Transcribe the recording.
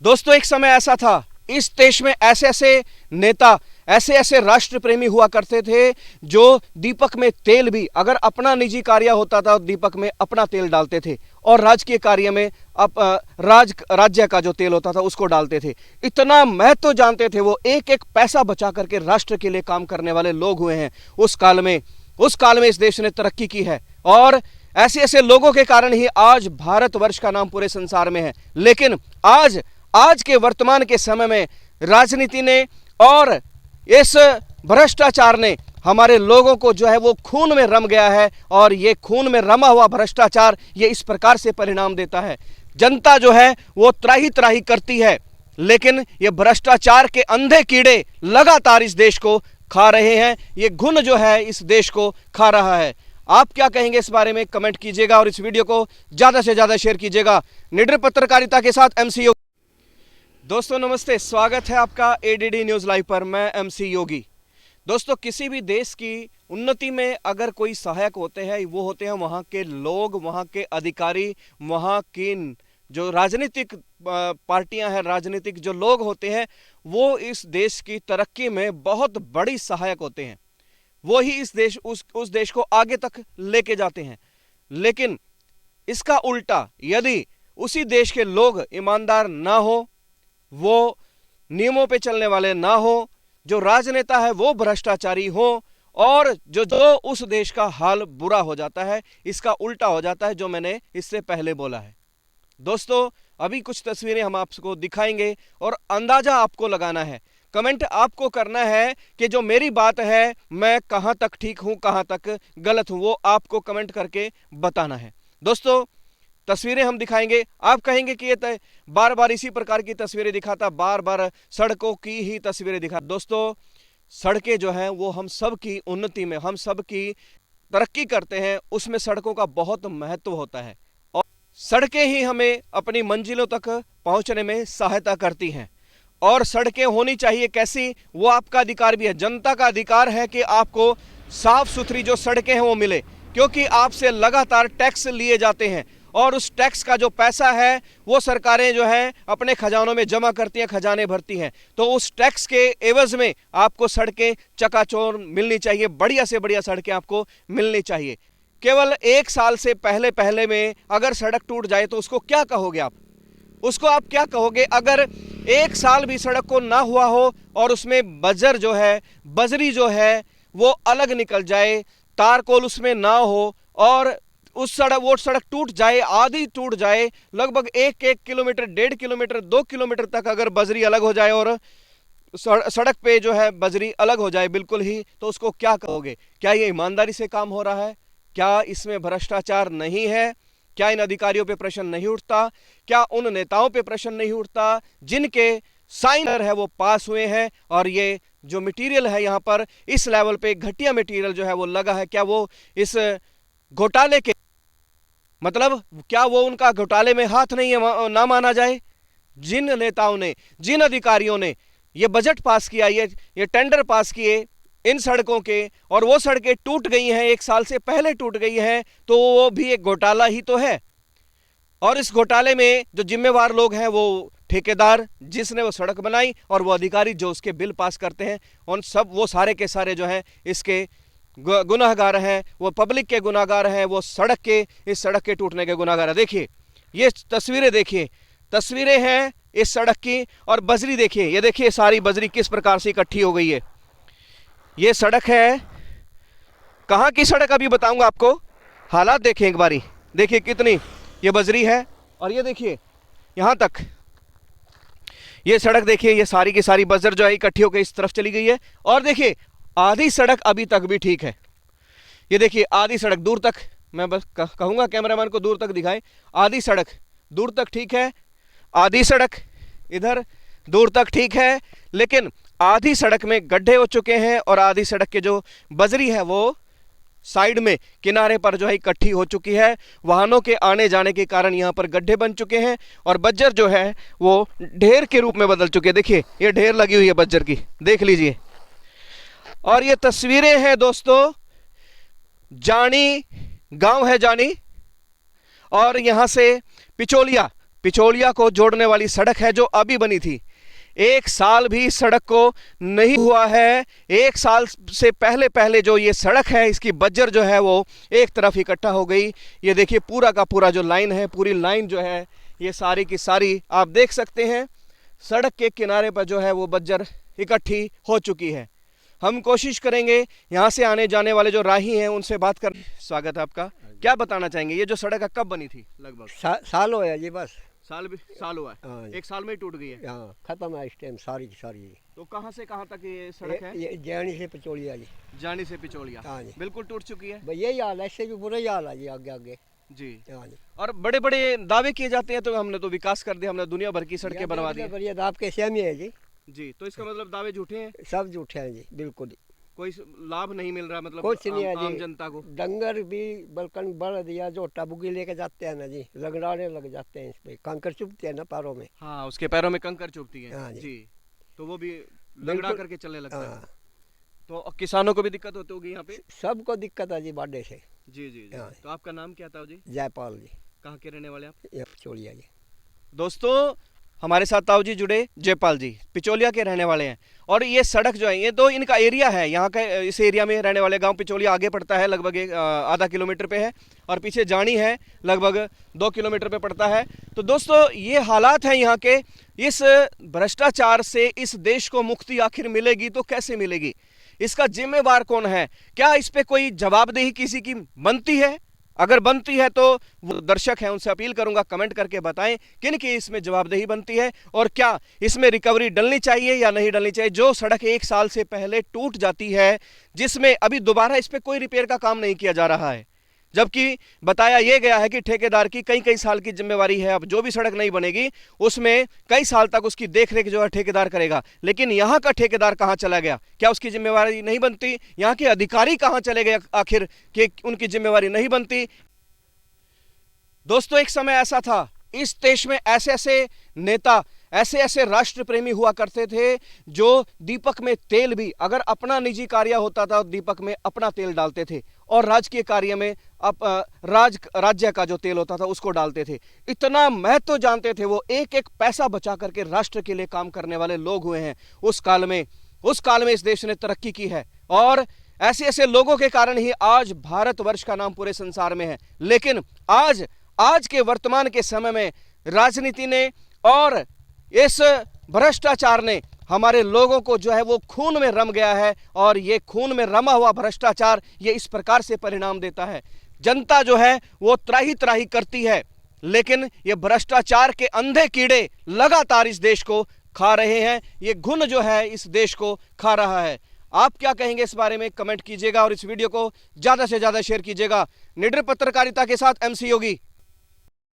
दोस्तों, एक समय ऐसा था, इस देश में ऐसे ऐसे नेता, ऐसे ऐसे राष्ट्र प्रेमी हुआ करते थे जो दीपक में तेल भी, अगर अपना निजी कार्य होता था, दीपक में अपना तेल डालते थे और राजकीय कार्य में राज्य का जो तेल होता था उसको डालते थे। इतना महत्व जानते थे वो, एक एक पैसा बचा करके राष्ट्र के लिए काम करने वाले लोग हुए हैं उस काल में इस देश ने तरक्की की है। और ऐसे ऐसे लोगों के कारण ही आज भारतवर्ष का नाम पूरे संसार में है। लेकिन आज के वर्तमान के समय में राजनीति ने और इस भ्रष्टाचार ने हमारे लोगों को जो है वो खून में रम गया है। और ये खून में रमा हुआ भ्रष्टाचार ये इस प्रकार से परिणाम देता है, जनता जो है वो त्राही त्राही करती है, लेकिन ये भ्रष्टाचार के अंधे कीड़े लगातार इस देश को खा रहे हैं। ये घुन जो है इस देश को खा रहा है। आप क्या कहेंगे इस बारे में कमेंट कीजिएगा और इस वीडियो को ज्यादा से ज्यादा शेयर कीजिएगा। निडर पत्रकारिता के साथ MC योगी। दोस्तों नमस्ते, स्वागत है आपका ADD न्यूज़ लाइव पर। मैं MC योगी। दोस्तों, किसी भी देश की उन्नति में अगर कोई सहायक होते हैं, वो होते हैं वहाँ के लोग, वहाँ के अधिकारी, वहाँ की जो राजनीतिक पार्टियां हैं, राजनीतिक जो लोग होते हैं, वो इस देश की तरक्की में बहुत बड़ी सहायक होते हैं। वो ही इस देश उस देश को आगे तक लेके जाते हैं। लेकिन इसका उल्टा, यदि उसी देश के लोग ईमानदार ना हो, वो नियमों पे चलने वाले ना हो, जो राजनेता है वो भ्रष्टाचारी हो, और जो उस देश का हाल बुरा हो जाता है, इसका उल्टा हो जाता है जो मैंने इससे पहले बोला है। दोस्तों, अभी कुछ तस्वीरें हम आपको दिखाएंगे और अंदाजा आपको लगाना है, कमेंट आपको करना है कि जो मेरी बात है मैं कहां तक ठीक हूं, कहां तक गलत हूं, वो आपको कमेंट करके बताना है। दोस्तों, तस्वीरें हम दिखाएंगे, आप कहेंगे कि ये बार बार इसी प्रकार की तस्वीरें दिखाता, बार बार सड़कों की ही तस्वीरें दिखा। दोस्तों, सड़कें जो हैं वो हम सब की उन्नति में, हम सब की तरक्की करते हैं, उसमें सड़कों का बहुत महत्व होता है और सड़कें ही हमें अपनी मंजिलों तक पहुंचने में सहायता करती हैं। और सड़कें होनी चाहिए कैसी, वो आपका अधिकार भी है। जनता का अधिकार है कि आपको साफ सुथरी जो सड़कें हैं वो मिले, क्योंकि आपसे लगातार टैक्स लिए जाते हैं और उस टैक्स का जो पैसा है वो सरकारें जो है अपने खजानों में जमा करती हैं, खजाने भरती हैं। तो उस टैक्स के एवज में आपको सड़कें चकाचौंध मिलनी चाहिए, बढ़िया से बढ़िया सड़कें आपको मिलनी चाहिए। केवल 1 साल से पहले में अगर सड़क टूट जाए तो उसको क्या कहोगे आप? उसको आप क्या कहोगे अगर 1 साल भी सड़क को ना हुआ हो और उसमें बजरी जो है वो अलग निकल जाए, तारकोल उसमें ना हो और वो सड़क टूट जाए, आधी टूट जाए, लगभग 1 किलोमीटर, 1.5 किलोमीटर, 2 किलोमीटर तक अगर बजरी अलग हो जाए और सड़क पे जो है बजरी अलग हो जाए बिल्कुल ही, तो उसको क्या कहोगे? क्या ये ईमानदारी से काम हो रहा है? क्या इसमें भ्रष्टाचार नहीं है? क्या इन अधिकारियों पे प्रश्न नहीं उठता? क्या उन नेताओं पे प्रश्न नहीं उठता जिनके साइनर है वो पास हुए हैं और ये जो मटेरियल है यहाँ पर इस लेवल पे घटिया मटेरियल जो है वो लगा है? क्या वो इस घोटाले के मतलब क्या वो उनका घोटाले में हाथ नहीं है, ना माना जाए? जिन नेताओं ने, जिन अधिकारियों ने ये बजट पास किया, ये टेंडर पास किए इन सड़कों के, और वो सड़कें टूट गई हैं, 1 साल से पहले टूट गई हैं, तो वो भी एक घोटाला ही तो है। और इस घोटाले में जो जिम्मेवार लोग हैं वो ठेकेदार जिसने वो सड़क बनाई और वो अधिकारी जो उसके बिल पास करते हैं, उन सब वो सारे के सारे जो हैं इसके गुनाहगार हैं, वो पब्लिक के गुनाहगार हैं, वो इस सड़क के टूटने के गुनाहगार हैं। देखिए ये तस्वीरें, देखिए तस्वीरें हैं इस सड़क की, और बजरी देखिए, ये देखिए सारी बजरी किस प्रकार से इकट्ठी हो गई है। ये सड़क है, कहाँ की सड़क अभी बताऊंगा आपको, हालात देखें एक बारी, देखिए कितनी ये बजरी है। और ये देखिए यहाँ तक ये सड़क देखिए, ये सारी की सारी बजर जो है इकट्ठी होकर इस तरफ चली गई है। और देखिए आधी सड़क अभी तक भी ठीक है, ये देखिए आधी सड़क दूर तक, मैं बस कहूंगा कैमरामैन को दूर तक दिखाएं, आधी सड़क दूर तक ठीक है, आधी सड़क इधर दूर तक ठीक है, लेकिन आधी सड़क में गड्ढे हो चुके हैं और आधी सड़क के जो बजरी है वो साइड में किनारे पर जो है इकट्ठी हो चुकी है। वाहनों के आने जाने के कारण यहाँ पर गड्ढे बन चुके हैं और बज्जर जो है वो ढेर के रूप में बदल चुके हैं। देखिए ये ढेर लगी हुई है बज्जर की, देख लीजिए। और ये तस्वीरें हैं दोस्तों, जानी गांव है जानी, और यहां से पिचोलिया पिछोलिया को जोड़ने वाली सड़क है जो अभी बनी थी। 1 साल भी इस सड़क को नहीं हुआ है। 1 साल से पहले पहले जो ये सड़क है, इसकी बज्जर जो है वो एक तरफ इकट्ठा हो गई। ये देखिए पूरा का पूरा जो लाइन है, पूरी लाइन जो है ये सारी की सारी आप देख सकते हैं, सड़क के किनारे पर जो है वो बज्जर इकट्ठी हो चुकी है। हम कोशिश करेंगे यहाँ से आने जाने वाले जो राही हैं उनसे बात कर। स्वागत है आपका। क्या बताना चाहेंगे, ये जो सड़क है कब बनी थी? लगभग साल हो जी, बस साल हुआ है। 1 साल में ही टूट गई है। हाँ, खत्म है इस टाइम सारी की सारी। तो कहाँ से कहाँ तक ये सड़क है? ये जानी से पिछोलिया जी। जानी से पिछोलिया। हाँ जी, बिल्कुल टूट चुकी है। भाई यही हाल है, इससे भी बुरा ही हाल है जी आगे आगे जी। हाँ जी। और बड़े बड़े दावे किए जाते हैं, तो हमने तो विकास कर दिया, हमने दुनिया भर की सड़कें बनवा दी। बढ़िया दाब के सेम ही है जी। जी, तो इसका मतलब दावे झूठे हैं? सब झूठे हैं जी, बिल्कुल। कोई लाभ नहीं मिल रहा, मतलब कुछ नहीं है जी। आम जनता को डंगर भी बल्कन बढ़ दिया, जो टबुगी लेके जाते हैं ना जी, रगड़ाने लग जाते हैं, इस पे कंकर चुभते हैं ना पैरों में। हाँ, उसके पैरों में कंकर चुभती है। हाँ जी, तो वो भी लगड़ा करके चलने लगता है। हाँ, तो किसानों को भी दिक्कत होती होगी यहाँ पे? सबको दिक्कत है जी बाडे से। जी जी जी। हाँ। तो आपका नाम क्या था जी? जयपाल जी। कहाँ के रहने वाले आप? ये पिछोलिया जी। दोस्तों, हमारे साथ ताऊ जी जुड़े, जयपाल जी पिछोलिया के रहने वाले हैं। और ये सड़क जो है, ये तो इनका एरिया है, यहाँ का इस एरिया में रहने वाले गांव पिछोलिया आगे पड़ता है, लगभग आधा किलोमीटर पे है, और पीछे जानी है लगभग 2 किलोमीटर पे पड़ता है। तो दोस्तों, ये हालात हैं यहाँ के। इस भ्रष्टाचार से इस देश को मुक्ति आखिर मिलेगी तो कैसे मिलेगी? इसका जिम्मेवार कौन है? क्या इस पे कोई जवाबदेही किसी की बनती है? अगर बनती है तो वो दर्शक हैं, उनसे अपील करूंगा कमेंट करके बताएं किन की इसमें जवाबदेही बनती है, और क्या इसमें रिकवरी डलनी चाहिए या नहीं डलनी चाहिए। जो सड़क 1 साल से पहले टूट जाती है, जिसमें अभी दोबारा इस पे कोई रिपेयर का काम नहीं किया जा रहा है, जबकि बताया यह गया है कि ठेकेदार की कई साल की जिम्मेवारी है। अब जो भी सड़क नहीं बनेगी उसमें कई साल तक उसकी देखरेख जो है ठेकेदार करेगा। लेकिन यहाँ का ठेकेदार कहाँ चला गया? क्या उसकी जिम्मेवारी नहीं बनती? यहाँ के अधिकारी कहाँ चले गए आखिर कि उनकी जिम्मेवारी नहीं बनती? दोस्तों, एक समय ऐसा था, इस देश में ऐसे ऐसे नेता, ऐसे ऐसे राष्ट्र प्रेमी हुआ करते थे जो दीपक में तेल भी, अगर अपना निजी कार्य होता था, दीपक में अपना तेल डालते थे, और राजकीय कार्य में राज्य का जो तेल होता था उसको डालते थे। इतना महत्व जानते थे वो, एक एक पैसा बचा करके राष्ट्र के लिए काम करने वाले लोग हुए हैं उस काल में। उस काल में इस देश ने तरक्की की है, और ऐसे ऐसे लोगों के कारण ही आज भारतवर्ष का नाम पूरे संसार में है। लेकिन आज के वर्तमान के समय में राजनीति ने और इस भ्रष्टाचार ने हमारे लोगों को जो है वो खून में रम गया है, और ये खून में रमा हुआ भ्रष्टाचार ये इस प्रकार से परिणाम देता है। जनता जो है वो त्राही त्राही करती है, लेकिन ये भ्रष्टाचार के अंधे कीड़े लगातार इस देश को खा रहे हैं। ये घुन जो है इस देश को खा रहा है। आप क्या कहेंगे इस बारे में? कमेंट कीजिएगा और इस वीडियो को ज्यादा से ज्यादा शेयर कीजिएगा। निडर पत्रकारिता के साथ MC योगी।